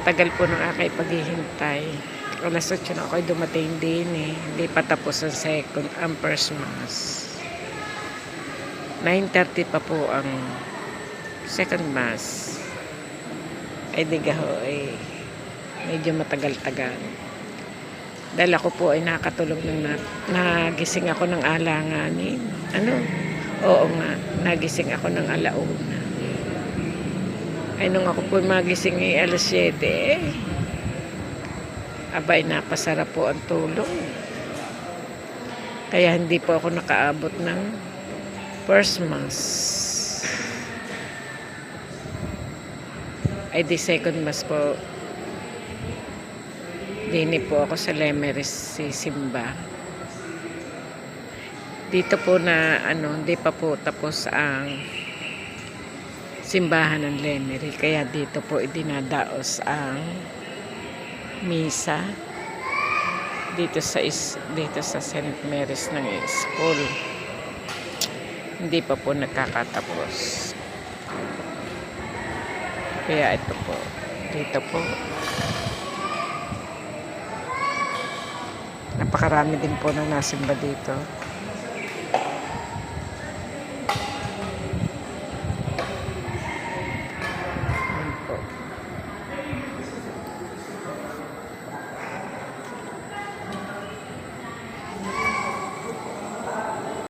tagal po ng aking paghihintay. Alas 8 na ako dumating din eh. Hindi pa tapos ang first mass. 9:30 pa po ang second mass. Ay digaho ay medyo matagal-tagal. Dahil ako po ay nakatulog nagising ako ng alanganin. Oo nga, nagising ako ng alauna. Ay nung ako po magising ay alas 7 abay napasarap po ang tulog. Kaya hindi po ako nakaabot ng first mass. Ay di second mass po. Dini po ako sa Lemery sisimba. Dito po na hindi pa po tapos ang simbahan ng Lemery. Kaya dito po idinadaos ang misa dito sa St. Mary's ng school. Hindi pa po nakakatapos. Kaya ito po. Dito po. Napakarami din po nang nasimba dito.